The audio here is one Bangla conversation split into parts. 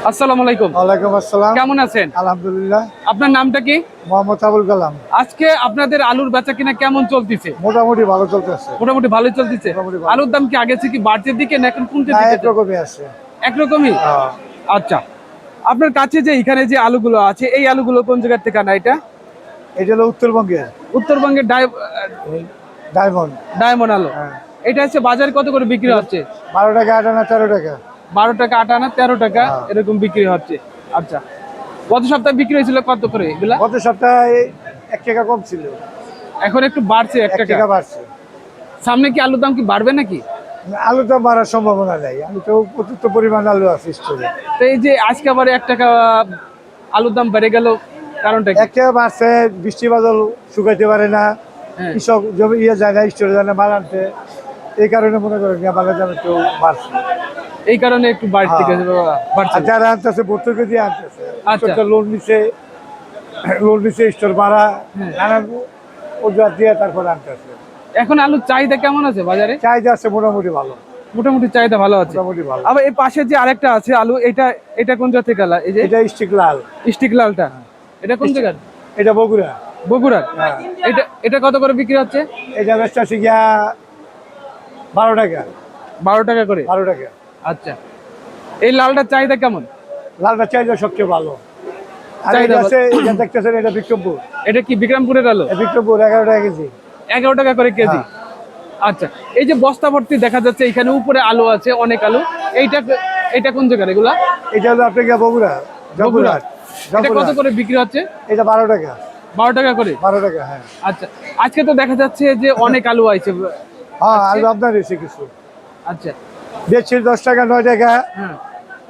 আসসালামু আলাইকুম। ওয়ালাইকুম আসসালাম। কেমন আছেন? আলহামদুলিল্লাহ। আপনার নামটা কি? মোহাম্মদ আবুল কালাম। আজকে আপনাদের আলুর বেচা কিনা কেমন চলতেছে? মোটামুটি ভালো চলতেছে। মোটামুটি ভালোই চলতেছে। মোটামুটি ভালো। আলুর দাম কি আগে থেকে বাড়তির দিকে না এখন কমতে না, দিকে? একরকমই আছে। একরকমই। হ্যাঁ। আচ্ছা, আপনার কাছে যে এখানে যে আলুগুলো আছে এই আলুগুলো কোন জায়গা থেকে আনা? এটা এটা হলো উত্তরবঙ্গের উত্তরবঙ্গের ডায়মন্ড। ডায়মন্ড আলু। হ্যাঁ। এটা হচ্ছে বাজারে কত করে বিক্রি হচ্ছে? 12 টাকা, 8 আনা, 13 টাকা। 12 টাকা, 8 আনা, 13 টাকা হ্যাঁ। এরকম বিক্রি হচ্ছে। আচ্ছা, গত সপ্তাহে বিক্রি হয়েছিল কত করে এগুলা? গত সপ্তাহে 1 টাকা কম ছিল। এখন একটু বাড়ছে 1 1 টাকা। টাকা বাড়ছে। সামনে কি আলুর দাম কি বাড়বে নাকি? আলুর দাম বাড়ার সম্ভাবনা নেই। আলুতেও প্রচুর পরিমাণ আলু আছে স্টোরে। তো এই যে আজকে আবার 1 টাকা আলুর দাম বেড়ে গেল, কারণটা কি? 1 টাকা বাড়ছে, বৃষ্টি বাদল শুকাইতে পারে না, হ্যাঁ। কৃষক জমি যায় না, স্টোরে যায় না মাল আনতে। এই কারণে মনে করেন মালের দাম একটু বাড়ছে। এই কারণে একটু বাড়তি বাড়ছে। আর যারা আনতেছে ভর্তুকি দিয়ে আনতেছে, আচ্ছা। লোন নিচে স্টোর ভাড়া নানান অজুহাত দিয়ে তারপর আনতেছে। এখন আলুর চাহিদা কেমন আছে বাজারে? চাহিদা আছে মোটামুটি ভালো। মোটামুটি চাহিদা ভালো আছে। মোটামুটি ভালো। আবার এই পাশে যে আরেকটা আছে আলু, এটা এটা কোন জায়গা থেকে আলা? এই যে এটা স্টিক লাল। স্টিক লালটা, এটা কোন জায়গার? এটা বগুড়া। বগুড়ার। হ্যাঁ। এটা এটা কত করে বিক্রি হচ্ছে? এটা বেচটা আছে গিয়া 12 টাকা। 12 টাকা করে। 12 টাকা। আচ্ছা, এই লালটার চাহিদা কেমন? লালটা চাহিদা সবচেয়ে ভালো। আর চাহিদা এটা আছে, এটা দেখতেছেন, এটা বিক্রমপুর। এটা কি বিক্রমপুরের আলু? বিক্রমপুর 11 টাকা কেজি। 11 টাকা করে কেজি। হ্যাঁ। আচ্ছা, এই যে বস্তা ভর্তি দেখা যাচ্ছে এখানে উপরে আলু আছে, অনেক আলু। এইটা এটা কোন জায়গার এগুলা? এটা হলো আপনার গিয়া বগুড়া। বগুড়া। জয়পুরহাট। এটা কত করে বিক্রি হচ্ছে? এটা 12 টাকা। 12 টাকা করে। 12 টাকা, হ্যাঁ। আচ্ছা, আজকে তো দেখা যাচ্ছে যে অনেক আলু আইছে। হ্যাঁ, আলু আপনার এসে কিছু আচ্ছা। বেচছিল 10 টাকা, 9 টাকা। হ্যাঁ।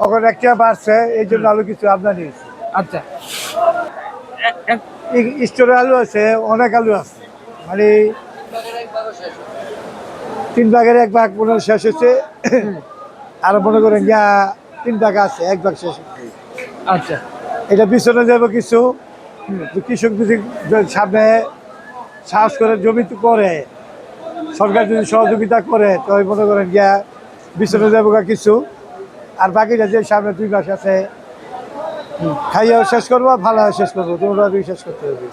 এখন 1 টাকা বাড়ছে, এই জন্য আলু কিছু আপনার নিয়েছে। আচ্ছা। স্টোরে আলু আছে, অনেক আলু আছে, মানে 3 ভাগের 1 ভাগ মনে হয় শেষ হচ্ছে। আর মনে করেন 3 ভাগ আছে, 1 ভাগ শেষ হচ্ছে। আচ্ছা। এটা পিছনে যাবো কিছু। কৃষক যদি সামনে সাহস করে জমি করে, সরকার যদি সহযোগিতা করে, তো মনে করেন পিছনে যাবো কিছু। আর বাকিটা যে সামনে 2 মাস আছে, খাইয়াও শেষ করবো, ভালো শেষ করবো, তোমরা শেষ করতে হবে।